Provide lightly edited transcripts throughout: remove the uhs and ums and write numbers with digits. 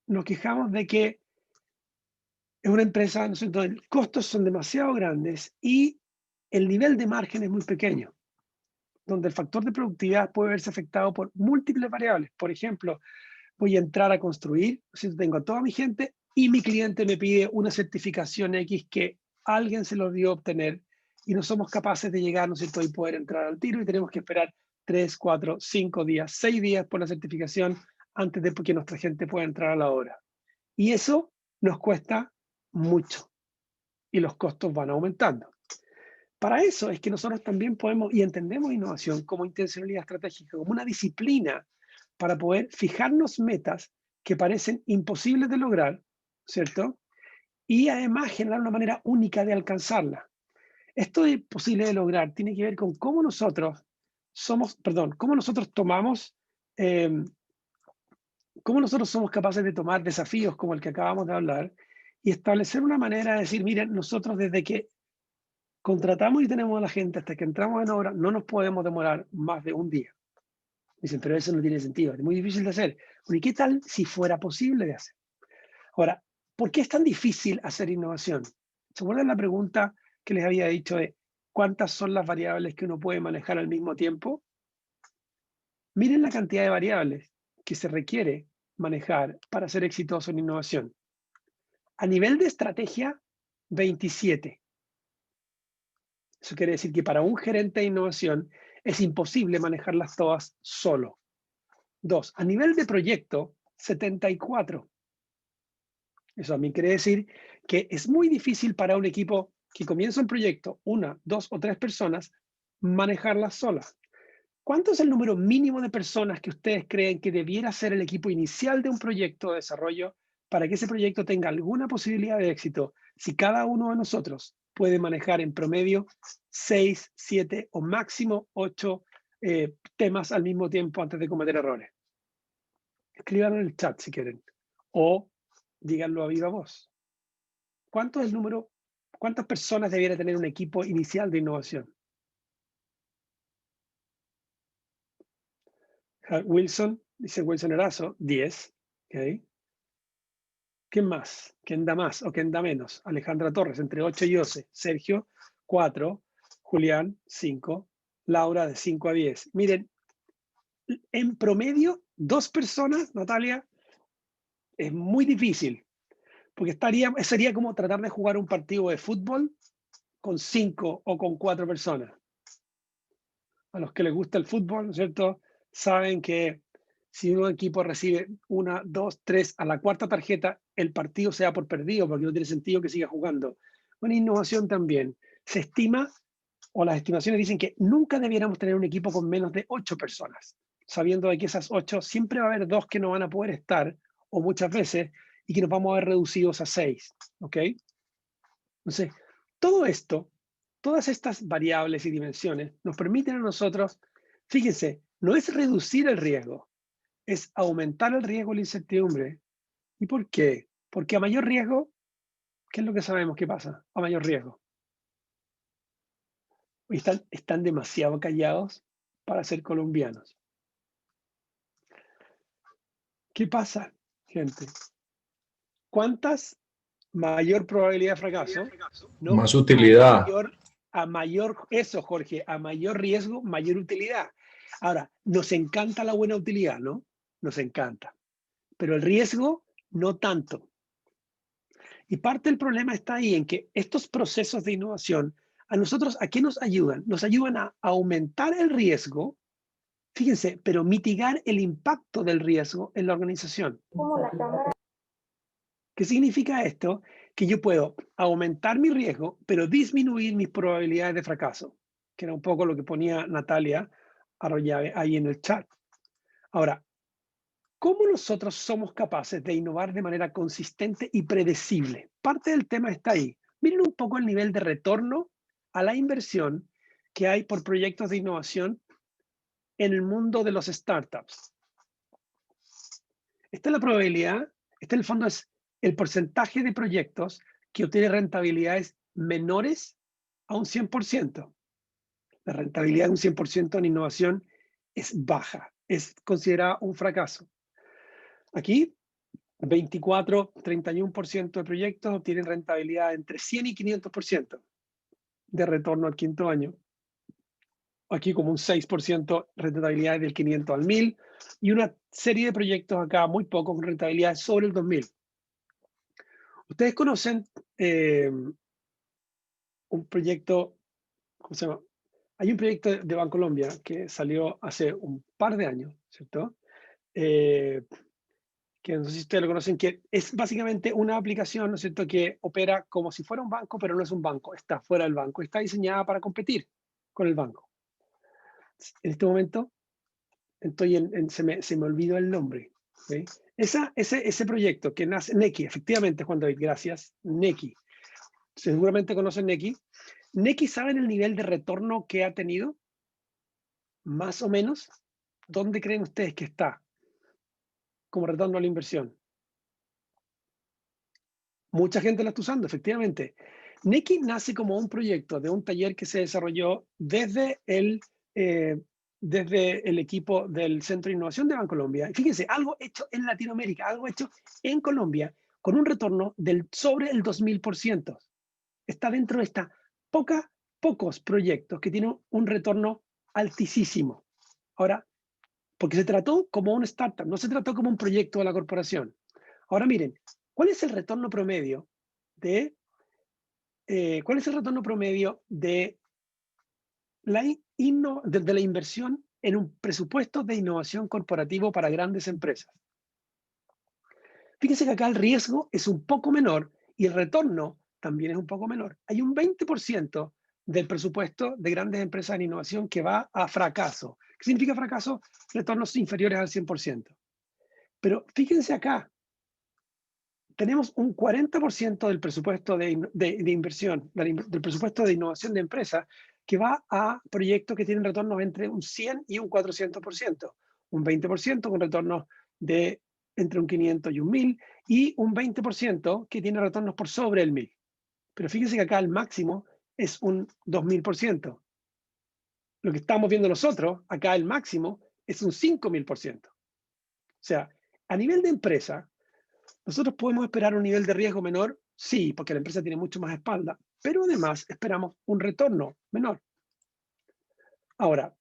nos quejamos de que es una empresa, ¿no es cierto?, los costos son demasiado grandes y el nivel de margen es muy pequeño, donde el factor de productividad puede verse afectado por múltiples variables. Por ejemplo, voy a entrar a construir, si tengo a toda mi gente y mi cliente me pide una certificación X que alguien se lo olvidó obtener y no somos capaces de llegar, ¿no es cierto?, y poder entrar al tiro y tenemos que esperar 3, 4, 5 días, 6 días por la certificación antes de que nuestra gente pueda entrar a la obra. Y eso nos cuesta mucho y los costos van aumentando. Para eso es que nosotros también podemos y entendemos innovación como intencionalidad estratégica, como una disciplina para poder fijarnos metas que parecen imposibles de lograr, ¿cierto? Y además generar una manera única de alcanzarla. Esto de posible de lograr tiene que ver con cómo nosotros cómo nosotros tomamos, eh, cómo nosotros somos capaces de tomar desafíos como el que acabamos de hablar y establecer una manera de decir, miren, nosotros desde que contratamos y tenemos a la gente hasta que entramos en obra, no nos podemos demorar más de un día. Dicen, pero eso no tiene sentido, es muy difícil de hacer. Bueno, ¿y qué tal si fuera posible de hacer? Ahora, ¿por qué es tan difícil hacer innovación? ¿Se acuerdan la pregunta que les había dicho de cuántas son las variables que uno puede manejar al mismo tiempo? Miren la cantidad de variables que se requiere manejar para ser exitoso en innovación. A nivel de estrategia, 27. Eso quiere decir que para un gerente de innovación es imposible manejarlas todas solo. 2. A nivel de proyecto, 74. Eso también quiere decir que es muy difícil para un equipo que comienza un proyecto, 1, 2 o 3 personas, manejarlas solas. ¿Cuánto es el número mínimo de personas que ustedes creen que debiera ser el equipo inicial de un proyecto de desarrollo para que ese proyecto tenga alguna posibilidad de éxito? Si cada uno de nosotros puede manejar en promedio 6, 7 o máximo 8 temas al mismo tiempo antes de cometer errores. Escríbanlo en el chat si quieren o díganlo a viva voz. ¿Cuánto es el número? ¿Cuántas personas debiera tener un equipo inicial de innovación? Wilson, dice Wilson Erazo, 10. ¿Okay? ¿Quién más? ¿Quién da más o quién da menos? Alejandra Torres, entre 8 y 12. Sergio, 4. Julián, 5. Laura, de 5 a 10. Miren, en promedio, 2 personas, Natalia, es muy difícil, porque sería como tratar de jugar un partido de fútbol con 5 o con 4 personas. A los que les gusta el fútbol, ¿no es cierto? Saben que si un equipo recibe 1, 2, 3 a la cuarta tarjeta, el partido se da por perdido porque no tiene sentido que siga jugando. Una innovación también. Se estima, o las estimaciones dicen que nunca debiéramos tener un equipo con menos de 8 personas, sabiendo de que esas 8 siempre va a haber 2 que no van a poder estar, o muchas veces, y que nos vamos a ver reducidos a 6. ¿Ok? Entonces, todo esto, todas estas variables y dimensiones nos permiten a nosotros, fíjense, no es reducir el riesgo, es aumentar el riesgo y la incertidumbre. ¿Y por qué? Porque a mayor riesgo, ¿qué es lo que sabemos que pasa? A mayor riesgo. Están demasiado callados para ser colombianos. ¿Qué pasa, gente? ¿Cuántas mayor probabilidad de fracaso? No, Más utilidad. eso, Jorge, a mayor riesgo, mayor utilidad. Ahora, nos encanta la buena utilidad, ¿no? Nos encanta. Pero el riesgo, no tanto. Y parte del problema está ahí en que estos procesos de innovación, a nosotros, ¿a qué nos ayudan? Nos ayudan a aumentar el riesgo, fíjense, pero mitigar el impacto del riesgo en la organización. ¿Qué significa esto? Que yo puedo aumentar mi riesgo, pero disminuir mis probabilidades de fracaso, que era un poco lo que ponía Natalia Arroyave ahí en el chat. Ahora, ¿cómo nosotros somos capaces de innovar de manera consistente y predecible? Parte del tema está ahí. Miren un poco el nivel de retorno a la inversión que hay por proyectos de innovación en el mundo de los startups. Esta es la probabilidad, este en el fondo es el porcentaje de proyectos que obtiene rentabilidades menores a un 100%. La rentabilidad de un 100% en innovación es baja, es considerada un fracaso. Aquí 24-31% de proyectos obtienen rentabilidad entre 100 y 500% de retorno al quinto año. Aquí como un 6% rentabilidad del 500 al 1000 y una serie de proyectos acá muy pocos con rentabilidades sobre el 2000. Ustedes conocen un proyecto, ¿cómo se llama? Hay un proyecto de Bancolombia que salió hace un par de años, ¿cierto? Que no sé si ustedes lo conocen, que es básicamente una aplicación, ¿no es cierto?, que opera como si fuera un banco, pero no es un banco, está fuera del banco, está diseñada para competir con el banco. En este momento se me olvidó el nombre. ¿Sí? Ese proyecto que nace, Nequi, efectivamente, Juan David, gracias, Nequi. Seguramente conocen Nequi. Nequi, ¿saben el nivel de retorno que ha tenido? Más o menos, ¿dónde creen ustedes que está como retorno a la inversión? Mucha gente la está usando, efectivamente. Nequi nace como un proyecto de un taller que se desarrolló desde el equipo del Centro de Innovación de Bancolombia. Fíjense, algo hecho en Latinoamérica, algo hecho en Colombia, con un retorno sobre el 2000%. Está dentro de estas pocos proyectos que tienen un retorno altísimo. Ahora, porque se trató como un startup, no se trató como un proyecto de la corporación. Ahora miren, ¿cuál es el retorno promedio de de la inversión en un presupuesto de innovación corporativo para grandes empresas? Fíjense que acá el riesgo es un poco menor y el retorno también es un poco menor. Hay un 20% del presupuesto de grandes empresas en innovación que va a fracaso. ¿Qué significa fracaso? Retornos inferiores al 100%. Pero fíjense acá, tenemos un 40% del presupuesto de inversión, del presupuesto de innovación de empresas, que va a proyectos que tienen retornos entre un 100 y un 400%, un 20% con retornos de entre un 500 y un 1000, y un 20% que tiene retornos por sobre el 1000. Pero fíjense que acá el máximo es un 2000%. Lo que estamos viendo nosotros, acá el máximo es un 5000%. O sea, a nivel de empresa, ¿nosotros podemos esperar un nivel de riesgo menor? Sí, porque la empresa tiene mucho más espalda, pero además esperamos un retorno menor. Ahora,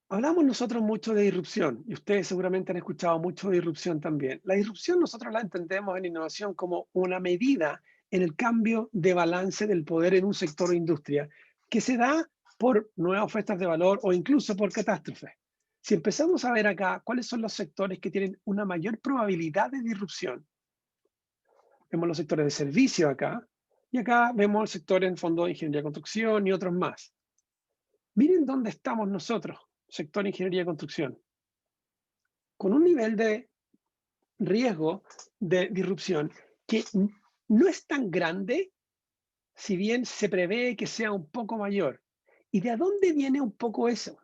hablamos nosotros mucho de disrupción y ustedes seguramente han escuchado mucho de disrupción también. La disrupción nosotros la entendemos en innovación como una medida en el cambio de balance del poder en un sector o industria que se da por nuevas ofertas de valor o incluso por catástrofes. Si empezamos a ver acá cuáles son los sectores que tienen una mayor probabilidad de disrupción, vemos los sectores de servicio acá, y acá vemos el sector en fondo de ingeniería de construcción y otros más. Miren dónde estamos nosotros, sector de ingeniería de construcción, con un nivel de riesgo de disrupción que no es tan grande, si bien se prevé que sea un poco mayor. ¿Y de dónde viene un poco eso?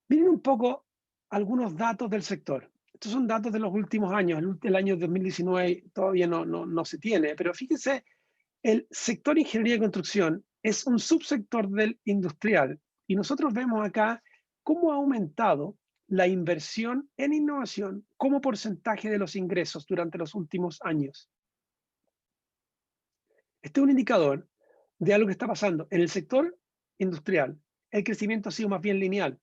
Miren un poco algunos datos del sector. Estos son datos de los últimos años, el año 2019 todavía no se tiene, pero fíjense. El sector ingeniería de construcción es un subsector del industrial y nosotros vemos acá cómo ha aumentado la inversión en innovación como porcentaje de los ingresos durante los últimos años. Este es un indicador de algo que está pasando. En el sector industrial, el crecimiento ha sido más bien lineal,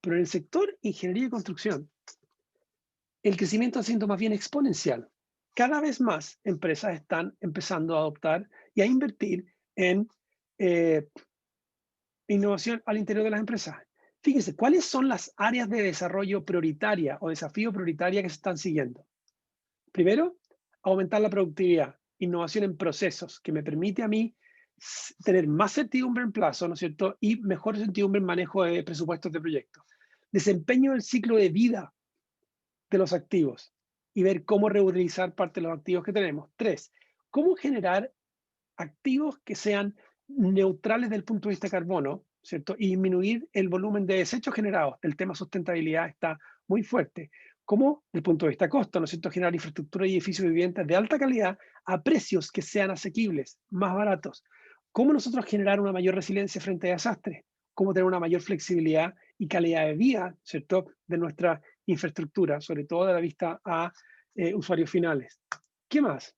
pero en el sector ingeniería y construcción, el crecimiento ha sido más bien exponencial. Cada vez más empresas están empezando a adoptar y a invertir en innovación al interior de las empresas. Fíjense, ¿cuáles son las áreas de desarrollo prioritaria o desafío prioritaria que se están siguiendo? Primero, aumentar la productividad, innovación en procesos, que me permite a mí tener más certidumbre en plazo, ¿no es cierto? Y mejor certidumbre en manejo de presupuestos de proyectos. Desempeño del ciclo de vida de los activos y ver cómo reutilizar parte de los activos que tenemos. Tres, cómo generar activos que sean neutrales desde el punto de vista de carbono, ¿cierto? Y disminuir el volumen de desechos generados. El tema sustentabilidad está muy fuerte. Como desde el punto de vista de costo, ¿no es cierto? Generar infraestructura y edificios de viviendas de alta calidad a precios que sean asequibles, más baratos. ¿Cómo nosotros generar una mayor resiliencia frente a desastres? ¿Cómo tener una mayor flexibilidad y calidad de vida, ¿cierto? De nuestra infraestructura, sobre todo de la vista a usuarios finales. ¿Qué más?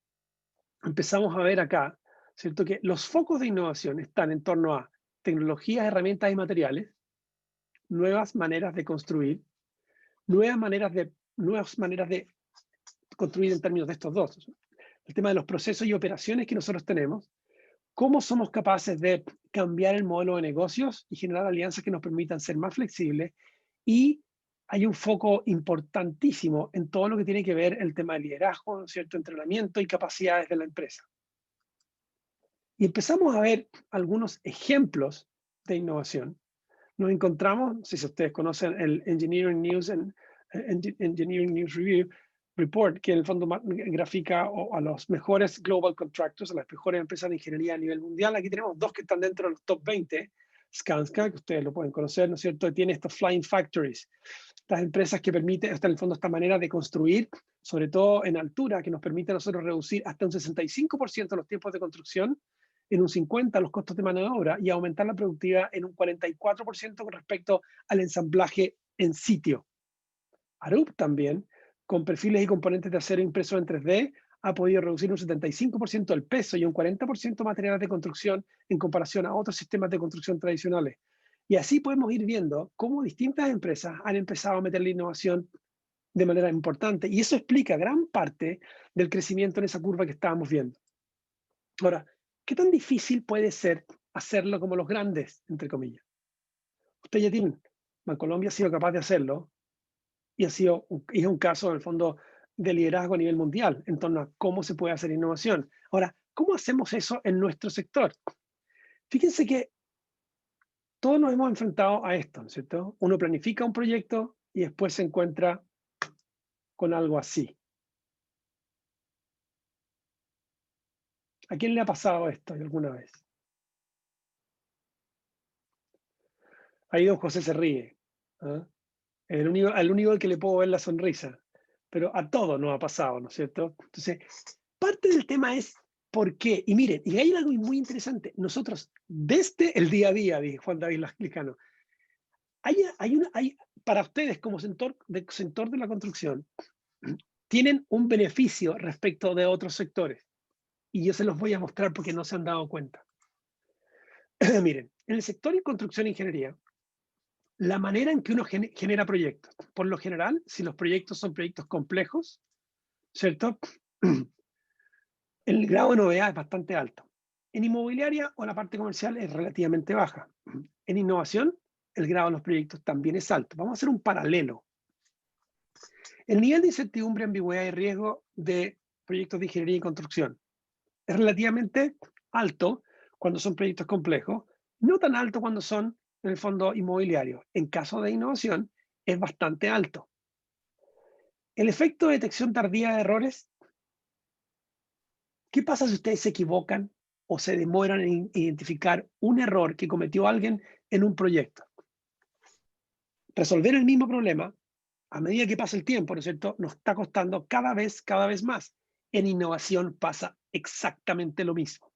Empezamos a ver acá, ¿cierto? Que los focos de innovación están en torno a tecnologías, herramientas y materiales, nuevas maneras de construir, nuevas maneras de construir en términos de estos dos. El tema de los procesos y operaciones que nosotros tenemos, cómo somos capaces de cambiar el modelo de negocios y generar alianzas que nos permitan ser más flexibles. Y hay un foco importantísimo en todo lo que tiene que ver el tema de liderazgo, ¿cierto? Entrenamiento y capacidades de la empresa. Y empezamos a ver algunos ejemplos de innovación. Nos encontramos, si ustedes conocen el Engineering News Review Report, que en el fondo grafica a los mejores global contractors, a las mejores empresas de ingeniería a nivel mundial. Aquí tenemos dos que están dentro de los top 20. Skanska, que ustedes lo pueden conocer, ¿no es cierto? Tiene estos flying factories, estas empresas que permiten, hasta en el fondo, esta manera de construir, sobre todo en altura, que nos permite a nosotros reducir hasta un 65% los tiempos de construcción, en un 50% los costos de mano de obra y aumentar la productividad en un 44% con respecto al ensamblaje en sitio. Arup también, con perfiles y componentes de acero impresos en 3D, ha podido reducir un 75% el peso y un 40% materiales de construcción en comparación a otros sistemas de construcción tradicionales. Y así podemos ir viendo cómo distintas empresas han empezado a meter la innovación de manera importante. Y eso explica gran parte del crecimiento en esa curva que estábamos viendo. Ahora, ¿qué tan difícil puede ser hacerlo como los grandes, entre comillas? Usted ya tiene, Bancolombia ha sido capaz de hacerlo y es un caso, en el fondo, de liderazgo a nivel mundial en torno a cómo se puede hacer innovación. Ahora, ¿cómo hacemos eso en nuestro sector? Fíjense que todos nos hemos enfrentado a esto, ¿no es cierto? Uno planifica un proyecto y después se encuentra con algo así. ¿A quién le ha pasado esto alguna vez? Ahí don José se ríe. ¿Ah? El único al que le puedo ver la sonrisa. Pero a todos nos ha pasado, ¿no es cierto? Entonces, parte del tema es por qué. Y miren, y hay algo muy interesante. Nosotros, desde el día a día, dice Juan David Lasclicano, para ustedes como sector de la construcción, tienen un beneficio respecto de otros sectores. Y yo se los voy a mostrar porque no se han dado cuenta. Miren, en el sector de construcción e ingeniería, la manera en que uno genera proyectos, por lo general, si los proyectos son proyectos complejos, ¿cierto? El grado de novedad es bastante alto. En inmobiliaria o la parte comercial es relativamente baja. En innovación, el grado de los proyectos también es alto. Vamos a hacer un paralelo. El nivel de incertidumbre, ambigüedad y riesgo de proyectos de ingeniería y construcción es relativamente alto cuando son proyectos complejos, no tan alto cuando son, en el fondo, inmobiliarios. En caso de innovación, es bastante alto. El efecto de detección tardía de errores. ¿Qué pasa si ustedes se equivocan o se demoran en identificar un error que cometió alguien en un proyecto? Resolver el mismo problema, a medida que pasa el tiempo, ¿no es cierto?, nos está costando cada vez más. En innovación pasa exactamente lo mismo.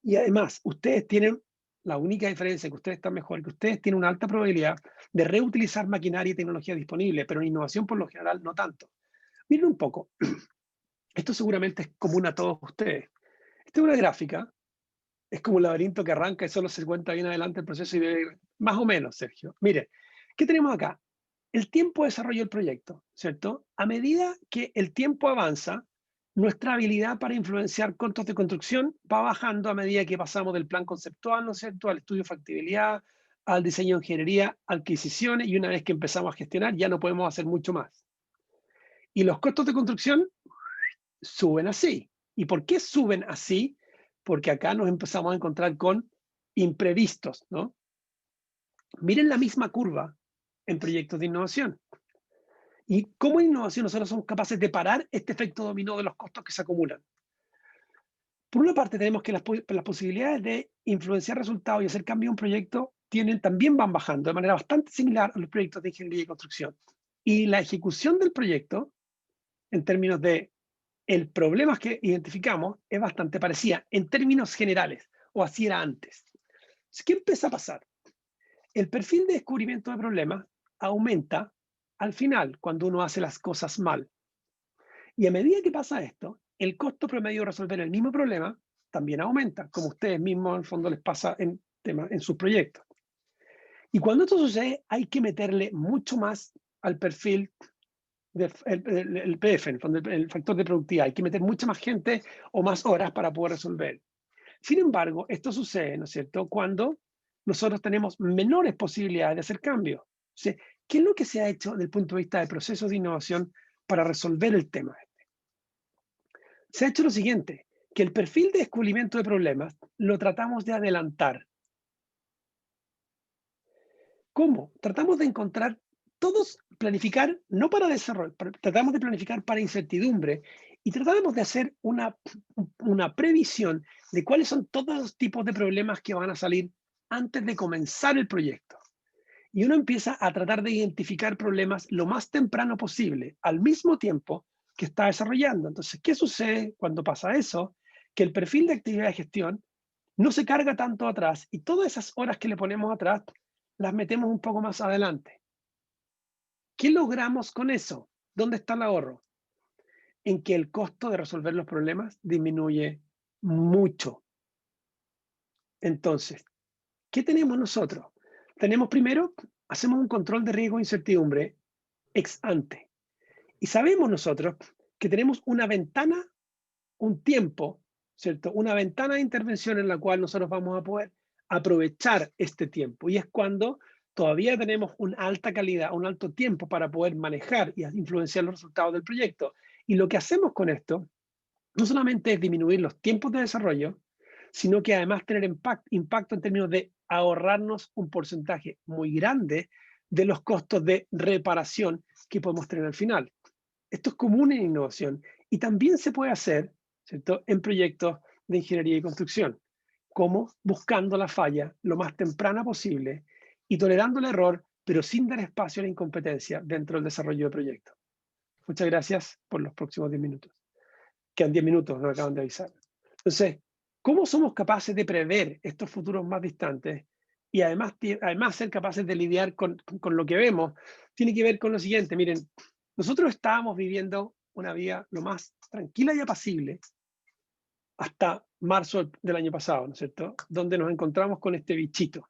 Y además, ustedes tienen, la única diferencia que ustedes están mejor, que ustedes tienen una alta probabilidad de reutilizar maquinaria y tecnología disponible, pero en innovación por lo general no tanto. Miren un poco, esto seguramente es común a todos ustedes. Esta es una gráfica, es como un laberinto que arranca y solo se cuenta bien adelante el proceso y ve, más o menos, Sergio. Mire, ¿qué tenemos acá? El tiempo de desarrollo del proyecto, ¿cierto? A medida que el tiempo avanza, nuestra habilidad para influenciar costos de construcción va bajando a medida que pasamos del plan conceptual, ¿no es cierto?, al estudio de factibilidad, al diseño de ingeniería, adquisiciones, y una vez que empezamos a gestionar ya no podemos hacer mucho más. Y los costos de construcción suben así. ¿Y por qué suben así? Porque acá nos empezamos a encontrar con imprevistos, ¿no? Miren la misma curva en proyectos de innovación. Y cómo en innovación nosotros somos capaces de parar este efecto dominó de los costos que se acumulan. Por una parte tenemos que las posibilidades de influenciar resultados y hacer cambio en un proyecto también van bajando de manera bastante similar a los proyectos de ingeniería y construcción. Y la ejecución del proyecto, en términos de el problema que identificamos, es bastante parecida en términos generales, o así era antes. ¿Qué empieza a pasar? El perfil de descubrimiento de problemas aumenta al final, cuando uno hace las cosas mal. Y a medida que pasa esto, el costo promedio de resolver el mismo problema también aumenta, como a ustedes mismos en el fondo les pasa en sus proyectos. Y cuando esto sucede, hay que meterle mucho más al perfil el PF, en el fondo, el factor de productividad. Hay que meter mucha más gente o más horas para poder resolver. Sin embargo, esto sucede, ¿no es cierto?, cuando nosotros tenemos menores posibilidades de hacer cambios. O sea, ¿qué es lo que se ha hecho desde el punto de vista de procesos de innovación para resolver el tema? Se ha hecho lo siguiente, que el perfil de descubrimiento de problemas lo tratamos de adelantar. ¿Cómo? Tratamos de encontrar todos, planificar, no para desarrollo, tratamos de planificar para incertidumbre y tratamos de hacer una previsión de cuáles son todos los tipos de problemas que van a salir antes de comenzar el proyecto. Y uno empieza a tratar de identificar problemas lo más temprano posible, al mismo tiempo que está desarrollando. Entonces, ¿qué sucede cuando pasa eso? Que el perfil de actividad de gestión no se carga tanto atrás y todas esas horas que le ponemos atrás las metemos un poco más adelante. ¿Qué logramos con eso? ¿Dónde está el ahorro? En que el costo de resolver los problemas disminuye mucho. Entonces, ¿qué tenemos nosotros? Tenemos primero, hacemos un control de riesgo e incertidumbre ex ante. Y sabemos nosotros que tenemos una ventana, un tiempo, ¿cierto? Una ventana de intervención en la cual nosotros vamos a poder aprovechar este tiempo. Y es cuando todavía tenemos una alta calidad, un alto tiempo para poder manejar y influenciar los resultados del proyecto. Y lo que hacemos con esto no solamente es disminuir los tiempos de desarrollo, sino que además tener impacto en términos de ahorrarnos un porcentaje muy grande de los costos de reparación que podemos tener al final. Esto es común en innovación y también se puede hacer, ¿cierto?, en proyectos de ingeniería y construcción, como buscando la falla lo más temprana posible y tolerando el error, pero sin dar espacio a la incompetencia dentro del desarrollo de proyectos. Muchas gracias por los próximos 10 minutos. Quedan 10 minutos, nos acaban de avisar. Entonces, ¿cómo somos capaces de prever estos futuros más distantes y además ser capaces de lidiar con lo que vemos? Tiene que ver con lo siguiente, miren, nosotros estábamos viviendo una vida lo más tranquila y apacible hasta marzo del año pasado, ¿no es cierto?, donde nos encontramos con este bichito.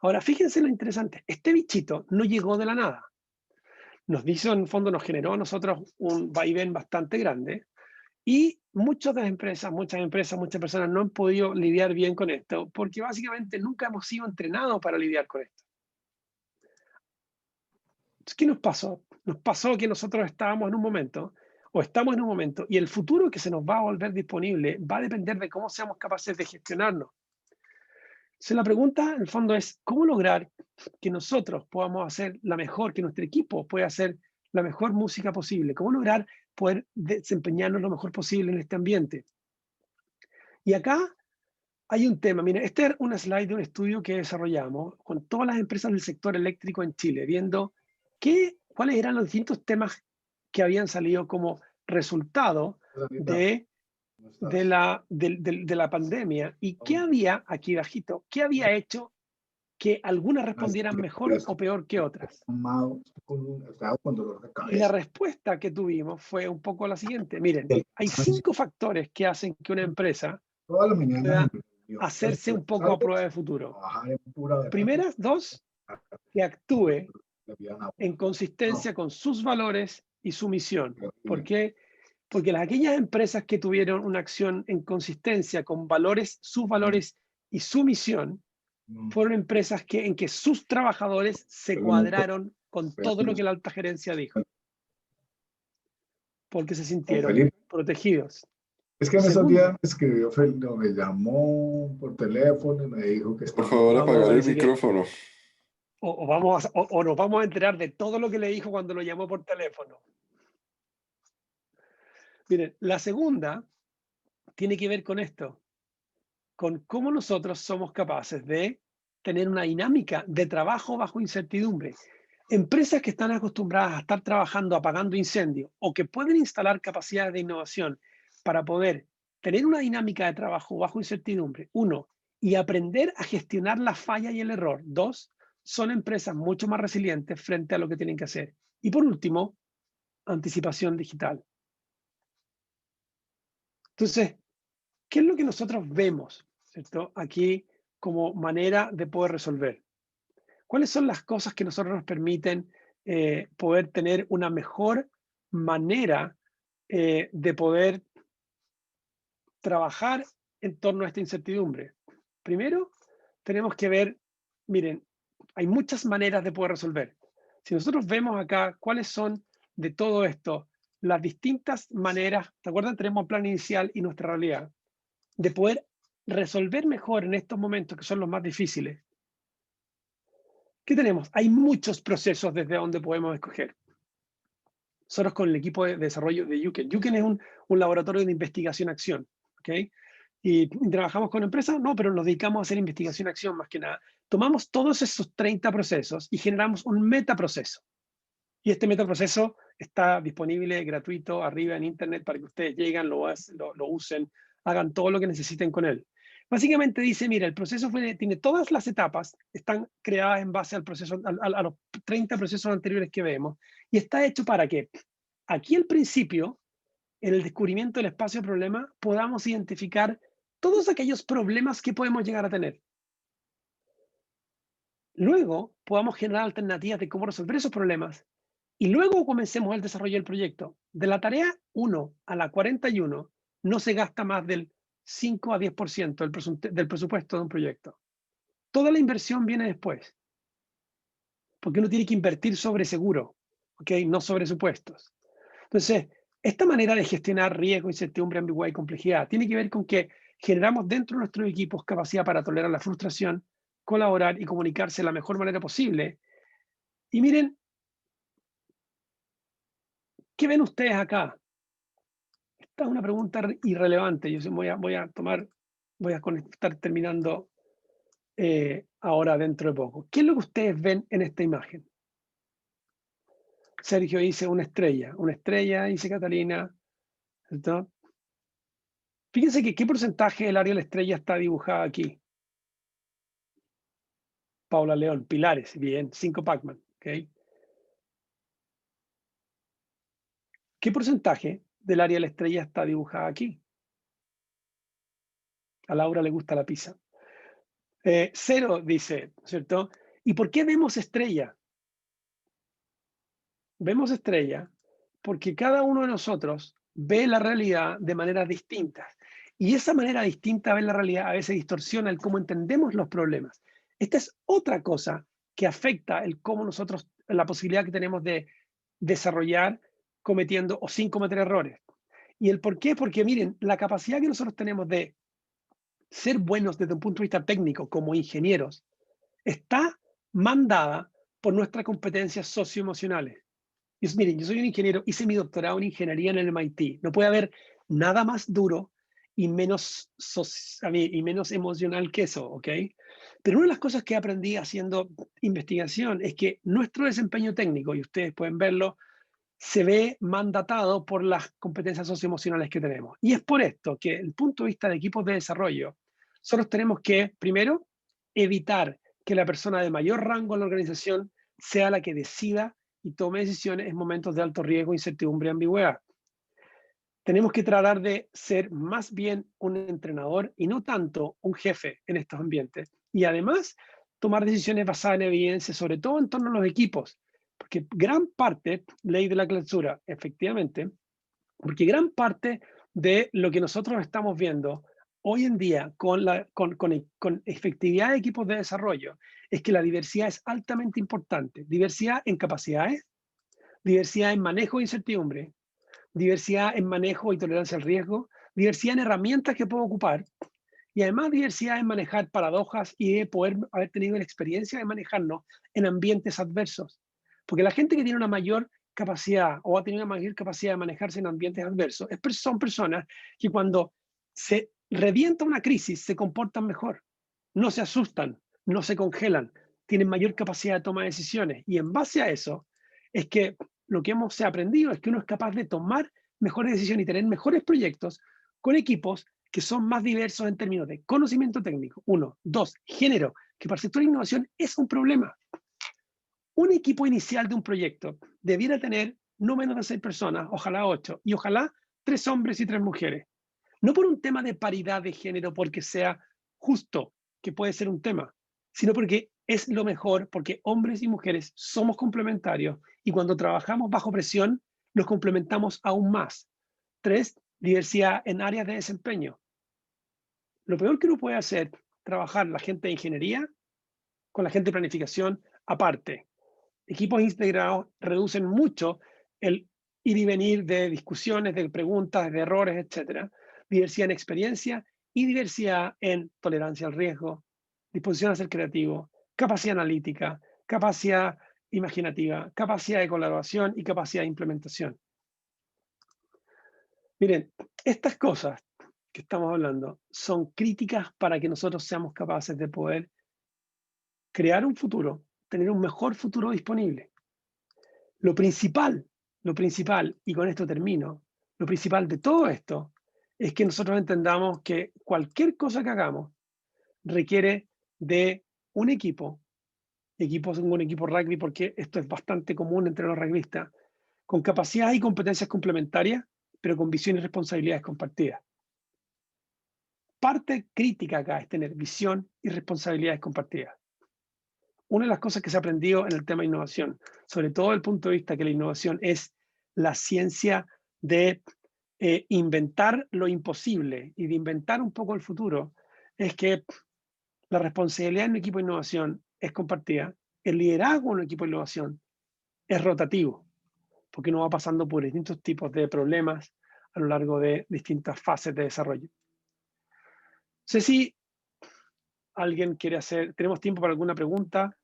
Ahora, fíjense lo interesante, este bichito no llegó de la nada. Nos dice, en el fondo, nos generó a nosotros un vaivén bastante grande, y muchas empresas, muchas personas no han podido lidiar bien con esto, porque básicamente nunca hemos sido entrenados para lidiar con esto. Entonces, ¿qué nos pasó? Nos pasó que nosotros estábamos en un momento, o estamos en un momento, y el futuro que se nos va a volver disponible va a depender de cómo seamos capaces de gestionarnos. Entonces, la pregunta, en el fondo, es cómo lograr que nosotros podamos hacer la mejor, que nuestro equipo pueda hacer la mejor música posible, cómo lograr poder desempeñarnos lo mejor posible en este ambiente. Y acá hay un tema, miren, este es una slide de un estudio que desarrollamos con todas las empresas del sector eléctrico en Chile, viendo cuáles eran los distintos temas que habían salido como resultado de la pandemia y qué había, aquí bajito, qué había hecho que algunas respondieran mejor o peor que otras. Y la respuesta que tuvimos fue un poco la siguiente. Miren, hay 5 factores que hacen que una empresa pueda hacerse un poco a prueba de futuro. Primeras 2, que actúe en consistencia con sus valores y su misión. ¿Por qué? Porque aquellas empresas que tuvieron una acción en consistencia con valores, sus valores y su misión, fueron empresas en que sus trabajadores se cuadraron con todo lo que la alta gerencia dijo, porque se sintieron protegidos. Es que en esos días me escribió Felipe, me llamó por teléfono y me dijo que Por favor, apagar el micrófono. O nos vamos a enterar de todo lo que le dijo cuando lo llamó por teléfono. Miren, la segunda tiene que ver con esto, con cómo nosotros somos capaces de tener una dinámica de trabajo bajo incertidumbre. Empresas que están acostumbradas a estar trabajando apagando incendios o que pueden instalar capacidades de innovación para poder tener una dinámica de trabajo bajo incertidumbre, 1, y aprender a gestionar la falla y el error, 2, son empresas mucho más resilientes frente a lo que tienen que hacer. Y por último, anticipación digital. Entonces, ¿qué es lo que nosotros vemos, ¿cierto? Aquí como manera de poder resolver? ¿Cuáles son las cosas que nosotros nos permiten poder tener una mejor manera de poder trabajar en torno a esta incertidumbre? Primero, tenemos que ver, miren, hay muchas maneras de poder resolver. Si nosotros vemos acá cuáles son de todo esto, las distintas maneras, ¿te acuerdas? Tenemos el plan inicial y nuestra realidad, de poder resolver mejor en estos momentos que son los más difíciles. ¿Qué tenemos? Hay muchos procesos desde donde podemos escoger. Nosotros con el equipo de desarrollo de Yuken. Yuken es un laboratorio de investigación-acción, ¿ok? Y trabajamos con empresas, no, pero nos dedicamos a hacer investigación-acción más que nada. Tomamos todos esos 30 procesos y generamos un metaproceso. Y este metaproceso está disponible gratuito arriba en internet para que ustedes lleguen, lo usen, hagan todo lo que necesiten con él. Básicamente dice, mira, el proceso tiene todas las etapas, están creadas en base al proceso, a los 30 procesos anteriores que vemos, y está hecho para que aquí al principio, en el descubrimiento del espacio de problema, podamos identificar todos aquellos problemas que podemos llegar a tener. Luego, podamos generar alternativas de cómo resolver esos problemas. Y luego comencemos el desarrollo del proyecto. De la tarea 1 a la 41, no se gasta más del 5 a 10% del presupuesto de un proyecto. Toda la inversión viene después. Porque uno tiene que invertir sobre seguro, ¿ok? No sobre supuestos. Entonces, esta manera de gestionar riesgo, incertidumbre, ambigüedad y complejidad tiene que ver con que generamos dentro de nuestros equipos capacidad para tolerar la frustración, colaborar y comunicarse de la mejor manera posible. Y miren, ¿qué ven ustedes acá? Esta es una pregunta irrelevante. Yo voy a estar terminando ahora dentro de poco. ¿Qué es lo que ustedes ven en esta imagen? Sergio dice una estrella, dice Catalina, ¿cierto? Fíjense que qué porcentaje del área de la estrella está dibujada aquí. Paula León, pilares, bien, 5 Pacman, ¿ok? ¿Qué porcentaje del área de la estrella está dibujada aquí? A Laura le gusta la pizza. 0 dice, ¿cierto? ¿Y por qué vemos estrella? Vemos estrella porque cada uno de nosotros ve la realidad de maneras distintas. Y esa manera distinta de ver la realidad a veces distorsiona el cómo entendemos los problemas. Esta es otra cosa que afecta el cómo nosotros, la posibilidad que tenemos de desarrollar cometiendo o sin cometer errores. ¿Y el por qué? Porque miren, la capacidad que nosotros tenemos de ser buenos desde un punto de vista técnico como ingenieros está mandada por nuestras competencias socioemocionales. Miren, yo soy un ingeniero, hice mi doctorado en ingeniería en el MIT. No puede haber nada más duro y menos emocional que eso, ¿ok? Pero una de las cosas que aprendí haciendo investigación es que nuestro desempeño técnico, y ustedes pueden verlo, se ve mandatado por las competencias socioemocionales que tenemos. Y es por esto que, desde el punto de vista de equipos de desarrollo, nosotros tenemos que, primero, evitar que la persona de mayor rango en la organización sea la que decida y tome decisiones en momentos de alto riesgo, incertidumbre y ambigüedad. Tenemos que tratar de ser más bien un entrenador y no tanto un jefe en estos ambientes. Y además, tomar decisiones basadas en evidencia, sobre todo en torno a los equipos. Porque gran parte, ley de la clausura, efectivamente, porque gran parte de lo que nosotros estamos viendo hoy en día con efectividad de equipos de desarrollo es que la diversidad es altamente importante. Diversidad en capacidades, diversidad en manejo de incertidumbre, diversidad en manejo y tolerancia al riesgo, diversidad en herramientas que puedo ocupar y además diversidad en manejar paradojas y de poder haber tenido la experiencia de manejarnos en ambientes adversos. Porque la gente que tiene una mayor capacidad o ha tenido una mayor capacidad de manejarse en ambientes adversos son personas que cuando se revienta una crisis se comportan mejor, no se asustan, no se congelan, tienen mayor capacidad de toma de decisiones. Y en base a eso es que lo que hemos aprendido es que uno es capaz de tomar mejores decisiones y tener mejores proyectos con equipos que son más diversos en términos de conocimiento técnico. 1, 2, género, que para el sector de innovación es un problema. un equipo inicial de un proyecto debiera tener no menos de 6 personas, ojalá 8, y ojalá 3 hombres y 3 mujeres. No por un tema de paridad de género, porque sea justo, que puede ser un tema, sino porque es lo mejor, porque hombres y mujeres somos complementarios y cuando trabajamos bajo presión, nos complementamos aún más. 3, diversidad en áreas de desempeño. Lo peor que uno puede hacer, trabajar la gente de ingeniería con la gente de planificación aparte. Equipos integrados reducen mucho el ir y venir de discusiones, de preguntas, de errores, etc. Diversidad en experiencia y diversidad en tolerancia al riesgo, disposición a ser creativo, capacidad analítica, capacidad imaginativa, capacidad de colaboración y capacidad de implementación. Miren, estas cosas que estamos hablando son críticas para que nosotros seamos capaces de poder crear un futuro, tener un mejor futuro disponible. Lo principal, y con esto termino, lo principal de todo esto es que nosotros entendamos que cualquier cosa que hagamos requiere de un equipo un equipo rugby, porque esto es bastante común entre los rugbyistas, con capacidades y competencias complementarias, pero con visión y responsabilidades compartidas. Parte crítica acá es tener visión y responsabilidades compartidas. Una de las cosas que se ha aprendido en el tema de innovación, sobre todo desde el punto de vista que la innovación es la ciencia de inventar lo imposible y de inventar un poco el futuro, es que la responsabilidad en un equipo de innovación es compartida, el liderazgo en un equipo de innovación es rotativo, porque uno va pasando por distintos tipos de problemas a lo largo de distintas fases de desarrollo. No sé si alguien quiere hacer, tenemos tiempo para alguna pregunta.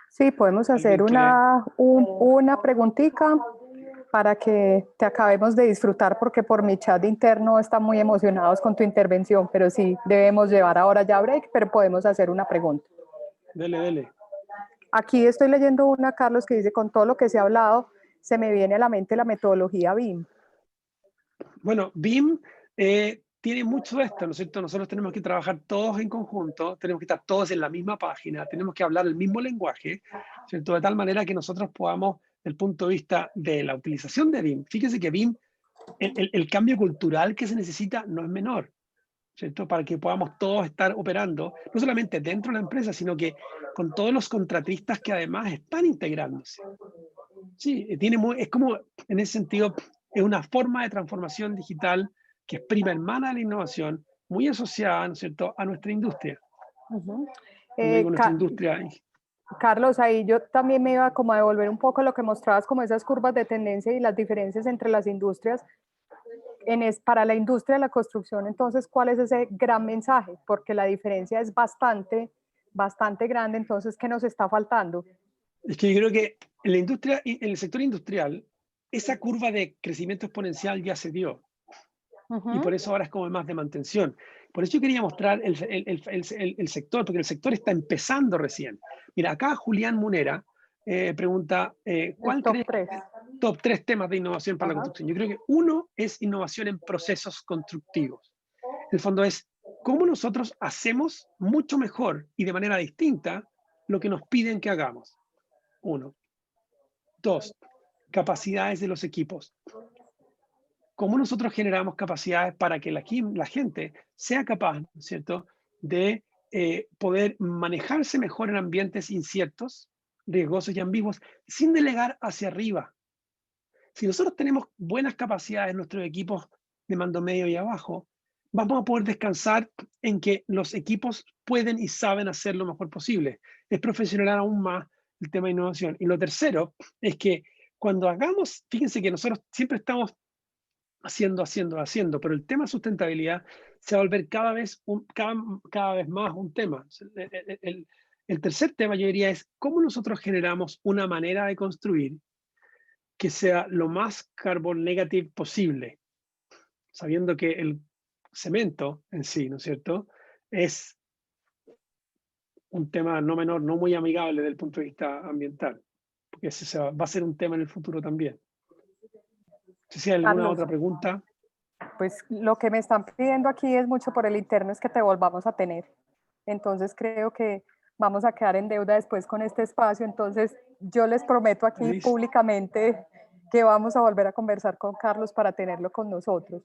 Sí, podemos hacer una preguntita para que te acabemos de disfrutar, porque por mi chat interno están muy emocionados con tu intervención, pero sí, debemos llevar ahora ya break, pero podemos hacer una pregunta. Dele, dele. Aquí estoy leyendo una, Carlos, que dice, con todo lo que se ha hablado, se me viene a la mente la metodología BIM. Bueno, BIM tiene mucho de esto, ¿no es cierto? Nosotros tenemos que trabajar todos en conjunto, tenemos que estar todos en la misma página, tenemos que hablar el mismo lenguaje, ¿cierto? De tal manera que nosotros podamos, desde el punto de vista de la utilización de BIM, fíjense que BIM, el cambio cultural que se necesita no es menor, ¿cierto? Para que podamos todos estar operando, no solamente dentro de la empresa, sino que con todos los contratistas que además están integrándose. Sí, es como, en ese sentido, es una forma de transformación digital que es prima hermana de la innovación, muy asociada, ¿no es cierto?, a nuestra industria. Uh-huh. Como digo, nuestra industria. Carlos, ahí yo también me iba como a devolver un poco lo que mostrabas, como esas curvas de tendencia y las diferencias entre las industrias. Para la industria de la construcción, entonces, ¿cuál es ese gran mensaje? Porque la diferencia es bastante grande, entonces, ¿qué nos está faltando? Es que yo creo que en la industria, en el sector industrial, esa curva de crecimiento exponencial ya se dio. Y por eso ahora es como más de mantención. Por eso yo quería mostrar el sector, porque el sector está empezando recién. Mira, acá Julián Munera pregunta, ¿cuál top crees 3. Top 3 temas de innovación para la construcción? Yo creo que uno es innovación en procesos constructivos. En el fondo es cómo nosotros hacemos mucho mejor y de manera distinta lo que nos piden que hagamos. 1. 2. Capacidades de los equipos. ¿Cómo nosotros generamos capacidades para que la gente sea capaz, ¿no es cierto?, de poder manejarse mejor en ambientes inciertos, riesgosos y ambiguos, sin delegar hacia arriba? Si nosotros tenemos buenas capacidades en nuestros equipos de mando medio y abajo, vamos a poder descansar en que los equipos pueden y saben hacer lo mejor posible. Es profesionalizar aún más el tema de innovación. Y lo tercero es que cuando hagamos, fíjense que nosotros siempre estamos haciendo, pero el tema de sustentabilidad se va a volver cada vez más un tema. El tercer tema, yo diría, es cómo nosotros generamos una manera de construir que sea lo más carbon negative posible, sabiendo que el cemento en sí, ¿no es cierto?, es un tema no menor, no muy amigable desde el punto de vista ambiental, porque ese va a ser un tema en el futuro también. Si hay alguna Carlos, otra pregunta. Pues lo que me están pidiendo aquí es mucho por el interno, es que te volvamos a tener. Entonces creo que vamos a quedar en deuda después con este espacio. Entonces, yo les prometo aquí Listo. públicamente que vamos a volver a conversar con Carlos para tenerlo con nosotros.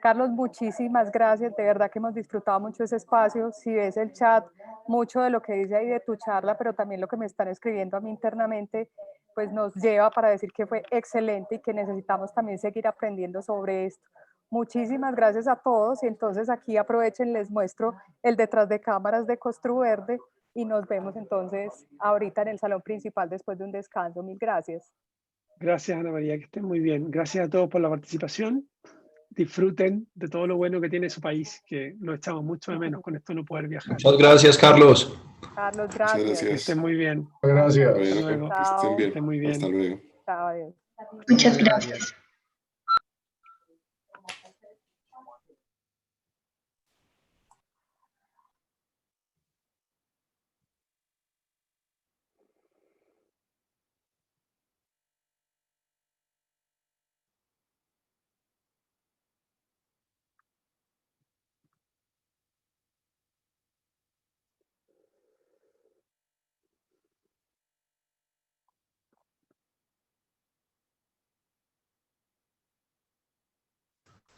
Carlos, muchísimas gracias. De verdad que hemos disfrutado mucho ese espacio. Si ves el chat, mucho de lo que dice ahí de tu charla, pero también lo que me están escribiendo a mí internamente, pues nos lleva para decir que fue excelente y que necesitamos también seguir aprendiendo sobre esto. Muchísimas gracias a todos y entonces aquí aprovechen, les muestro el detrás de cámaras de Construverde y nos vemos entonces ahorita en el salón principal después de un descanso. Mil gracias. Gracias, Ana María, que estén muy bien. Gracias a todos por la participación. Disfruten de todo lo bueno que tiene su país, que lo echamos mucho de menos con esto no poder viajar. Muchas gracias, Carlos. Carlos, Muchas gracias. Que gracias. estén muy bien. Gracias. Hasta Bueno, luego. que estén Chao. bien. Estén muy bien. Hasta luego. Chao, adiós. Muchas gracias.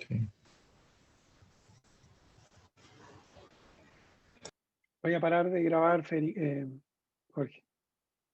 Sí. Voy a parar de grabar, Jorge.